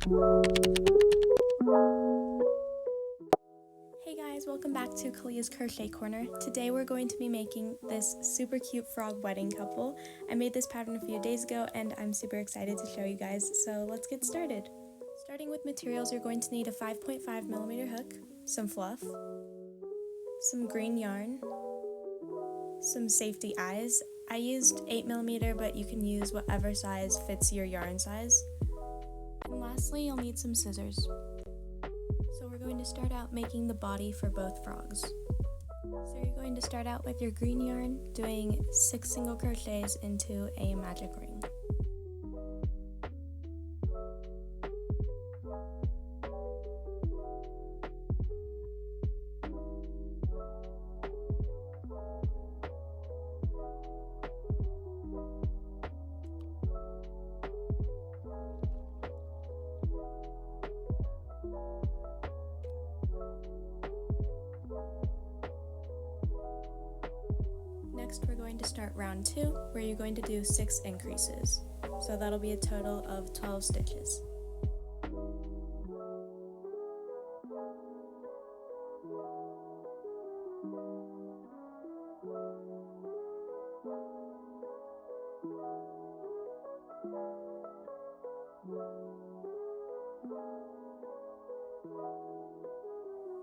Hey guys, welcome back to Kalia's Crochet Corner. Today we're going to be making this super cute frog wedding couple. I made this pattern a few days ago and I'm super excited to show you guys, so let's get started. Starting with materials, you're going to need a 5.5mm hook, some fluff, some green yarn, some safety eyes. I used 8mm, but you can use whatever size fits your yarn size. And lastly, you'll need some scissors. So we're going to start out making the body for both frogs. So you're going to start out with your green yarn, doing 6 single crochets into a magic ring. Next, we're going to start round 2, where you're going to do 6 increases. So that'll be a total of 12 stitches.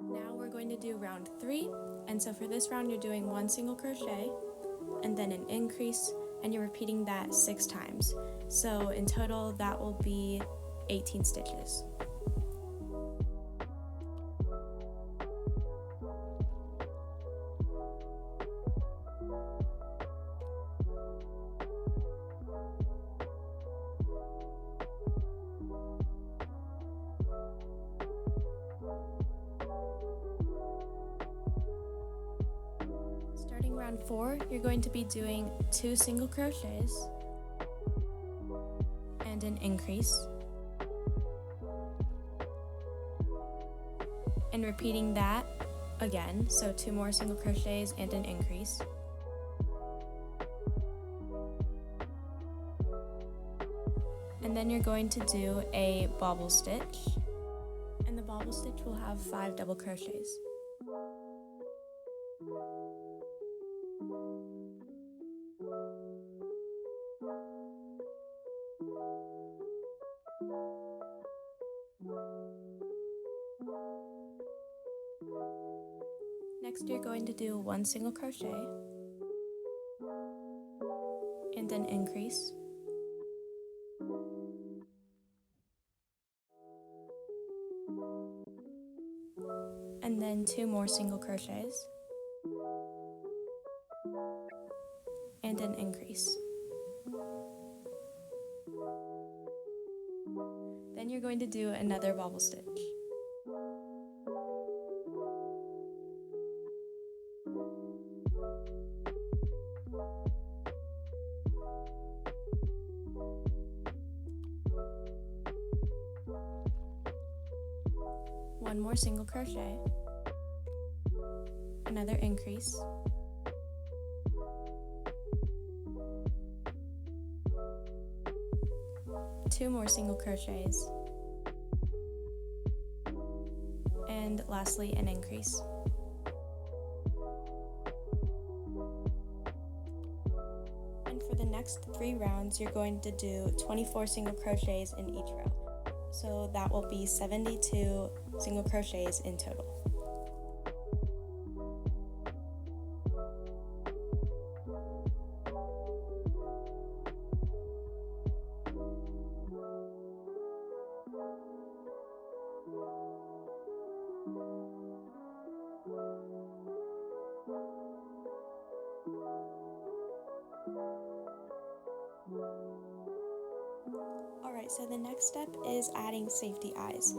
Now we're going to do round 3, and so for this round you're doing 1 single crochet and then an increase, and you're repeating that 6 times. So in total that will be 18 stitches. Starting round 4, you're going to be doing 2 single crochets and an increase, and repeating that again, so 2 more single crochets and an increase. And then you're going to do a bobble stitch, and the bobble stitch will have 5 double crochets. Next, you're going to do 1 single crochet and an increase, and then 2 more single crochets and an increase. Then you're going to do another bobble stitch. One more single crochet, another increase, two more single crochets, and lastly an increase. And for the next 3 rounds, you're going to do 24 single crochets in each row. So that will be 72 single crochets in total. Alright, so the next step is adding safety eyes.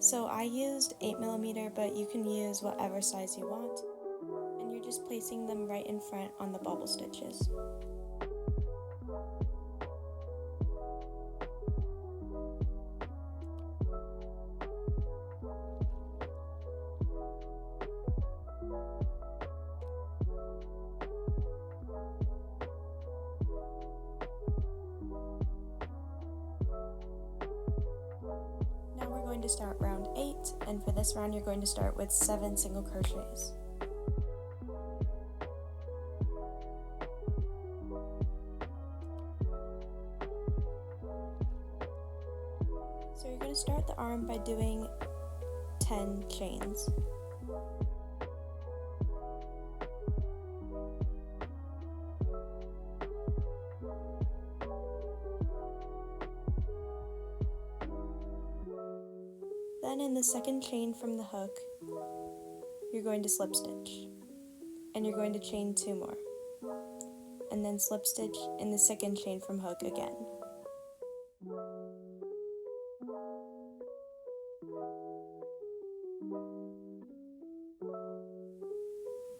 So I used 8mm, but you can use whatever size you want. And you're just placing them right in front on the bobble stitches. going to start round 8, and for this round you're going to start with 7 single crochets. So you're going to start the arm by doing 10 chains. Then in the second chain from the hook, you're going to slip stitch, and you're going to chain 2 more, and then slip stitch in the second chain from hook again.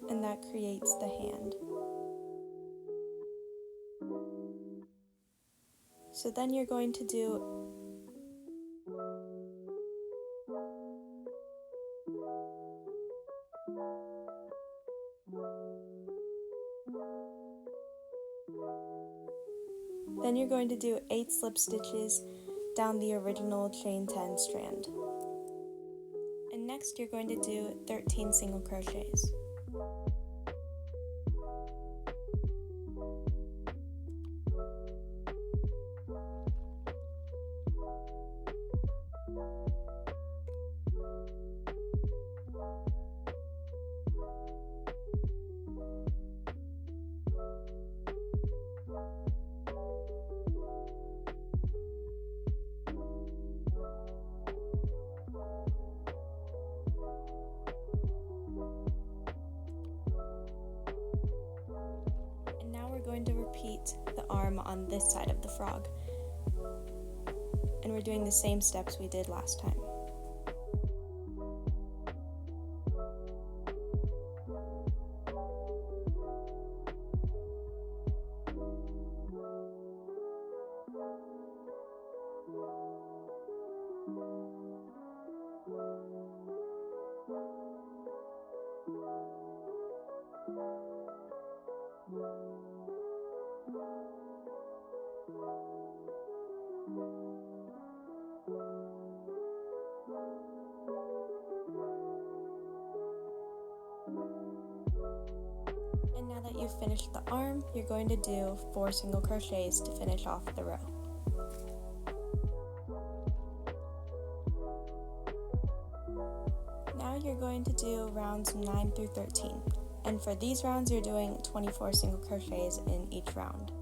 And that creates the hand. So then you're going to do Then you're going to do 8 slip stitches down the original chain 10 strand. And next you're going to do 13 single crochets. We're going to repeat the arm on this side of the frog, and we're doing the same steps we did last time. And now that you've finished the arm, you're going to do 4 single crochets to finish off the row. Now you're going to do rounds 9 through 13, and for these rounds you're doing 24 single crochets in each round.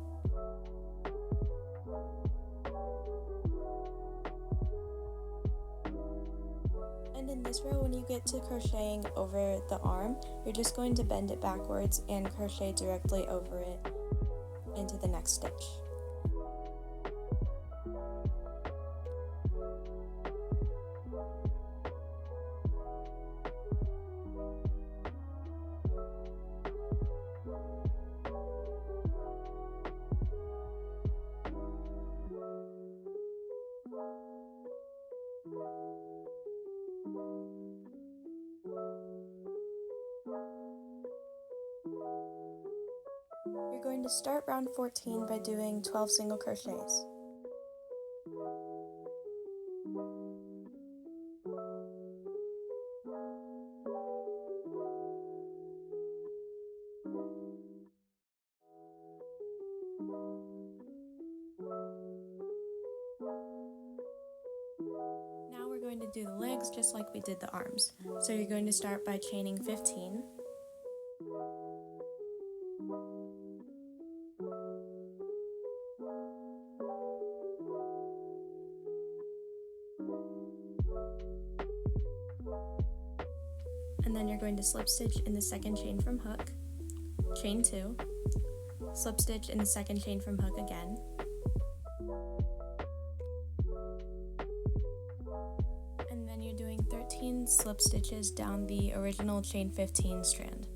And in this row, when you get to crocheting over the arm, you're just going to bend it backwards and crochet directly over it into the next stitch. You're going to start round 14 by doing 12 single crochets. Now we're going to do the legs just like we did the arms. So you're going to start by chaining 15. And then you're going to slip stitch in the second chain from hook, chain 2, slip stitch in the second chain from hook again, and then you're doing 13 slip stitches down the original chain 15 strand.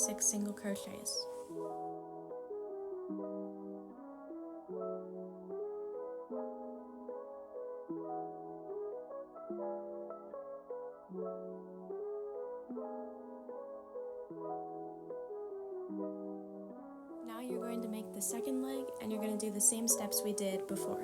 6 single crochets. Now you're going to make the second leg, and you're going to do the same steps we did before.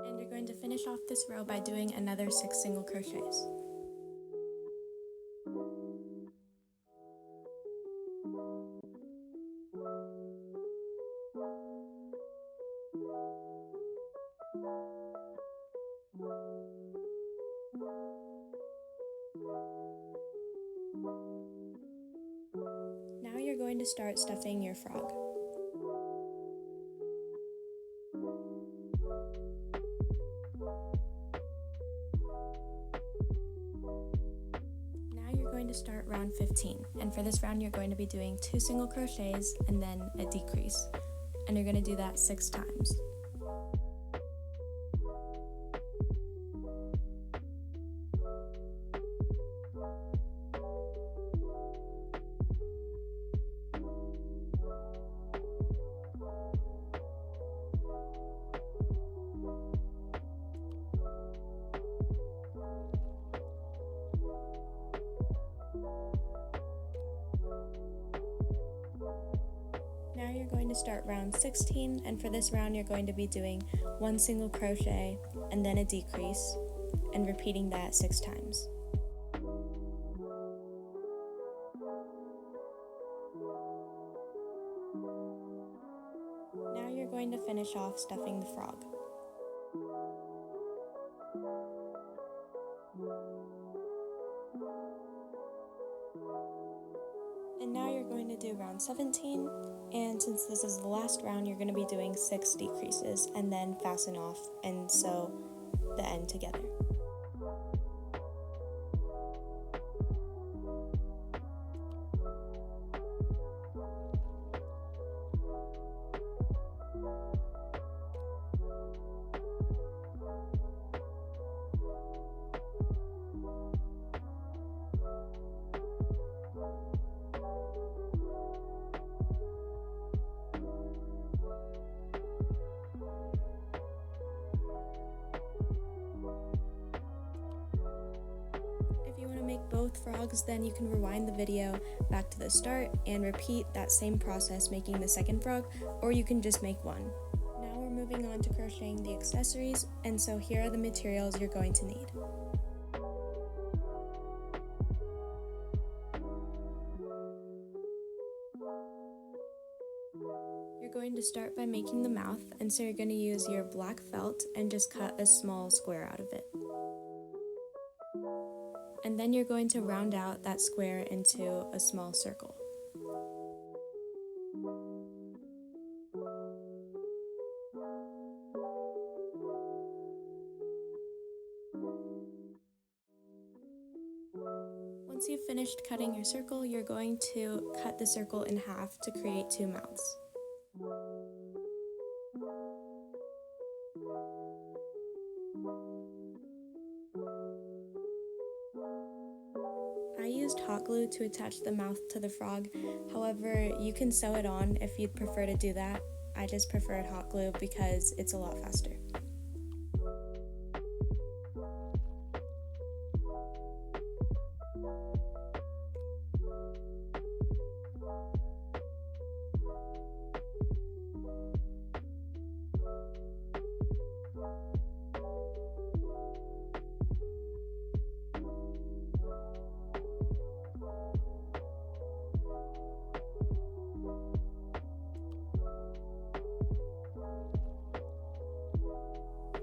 And you're going to finish off this row by doing another 6 single crochets. Now you're going to start stuffing your frog. Now you're going to start round 15, and for this round you're going to be doing 2 single crochets and then a decrease, and you're going to do that 6 times. Now you're going to start round 16, and for this round you're going to be doing 1 single crochet and then a decrease, and repeating that 6 times. Now you're going to finish off stuffing the frog. And now you're going to do round 17, and since this is the last round, you're going to be doing 6 decreases and then fasten off and sew the end together. If you want to make both frogs, then you can rewind the video back to the start and repeat that same process making the second frog, or you can just make one. Now we're moving on to crocheting the accessories, and so here are the materials you're going to need. You're going to start by making the mouth, and so you're going to use your black felt and just cut a small square out of it. And then you're going to round out that square into a small circle. Once you've finished cutting your circle, you're going to cut the circle in half to create 2 mouths. I used hot glue to attach the mouth to the frog, however, you can sew it on if you'd prefer to do that. I just prefer hot glue because it's a lot faster.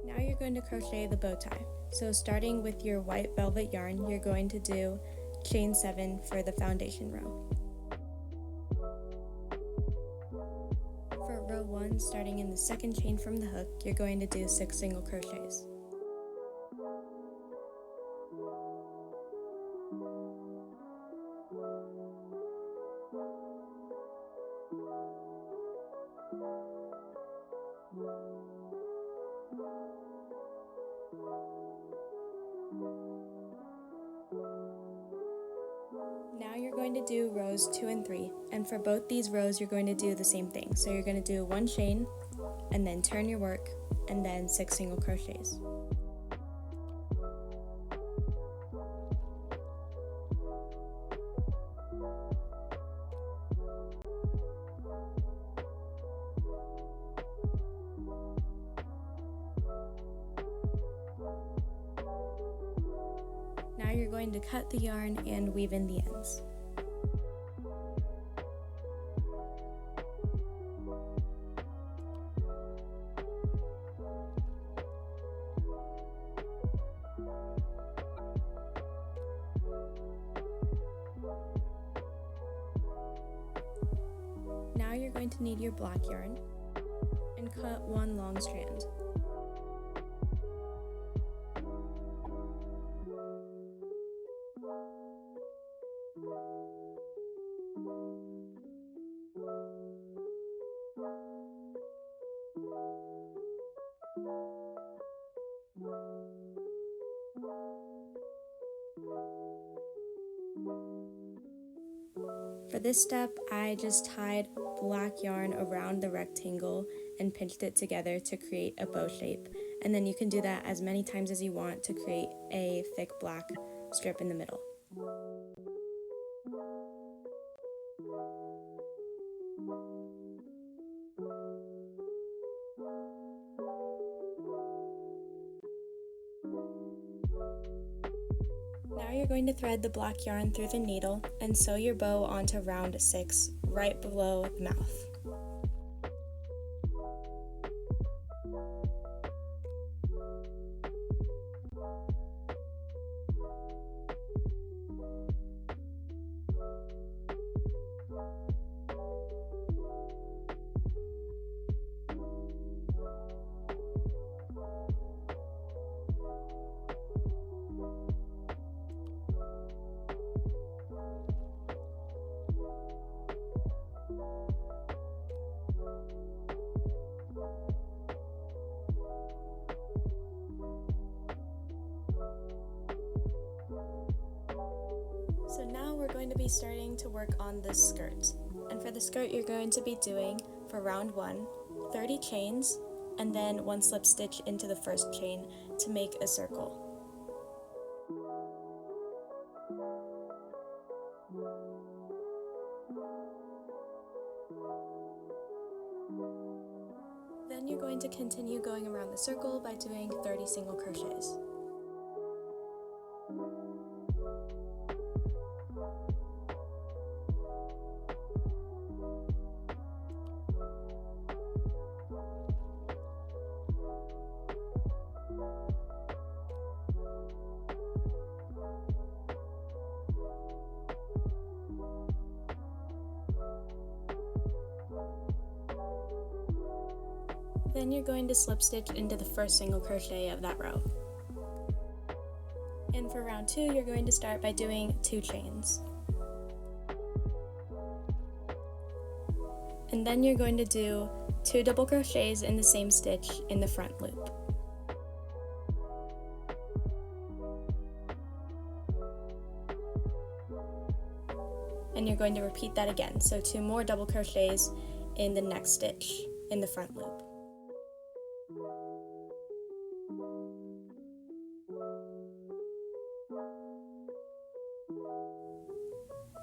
Now you're going to crochet the bow tie. So starting with your white velvet yarn, you're going to do chain 7 for the foundation row. For row 1, starting in the second chain from the hook, you're going to do 6 single crochets. Now you're going to do rows 2 and 3, and for both these rows you're going to do the same thing. So you're going to do 1 chain, and then turn your work, and then 6 single crochets. Now you're going to cut the yarn and weave in the ends. Now you're going to need your black yarn and cut 1 long strand. For this step, I just tied black yarn around the rectangle and pinched it together to create a bow shape. And then you can do that as many times as you want to create a thick black strip in the middle. Now you're going to thread the black yarn through the needle and sew your bow onto round 6, right below the mouth. So now we're going to be starting to work on the skirt. And for the skirt you're going to be doing, for round 1, 30 chains, and then 1 slip stitch into the first chain to make a circle. Then you're going to continue going around the circle by doing 30 single crochets. Then you're going to slip stitch into the first single crochet of that row. And for round 2, you're going to start by doing 2 chains. And then you're going to do 2 double crochets in the same stitch in the front loop. And you're going to repeat that again, so 2 more double crochets in the next stitch in the front loop.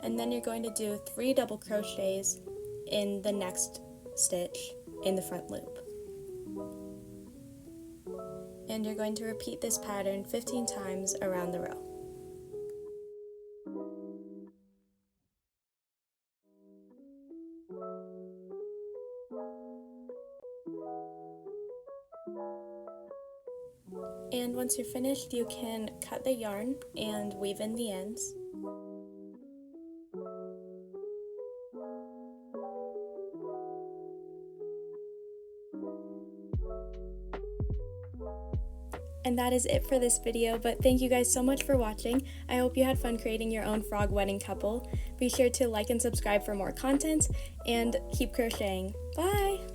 And then you're going to do 3 double crochets in the next stitch in the front loop. And you're going to repeat this pattern 15 times around the row. And once you're finished, you can cut the yarn and weave in the ends. And that is it for this video, but thank you guys so much for watching. I hope you had fun creating your own frog wedding couple. Be sure to like and subscribe for more content, and keep crocheting. Bye!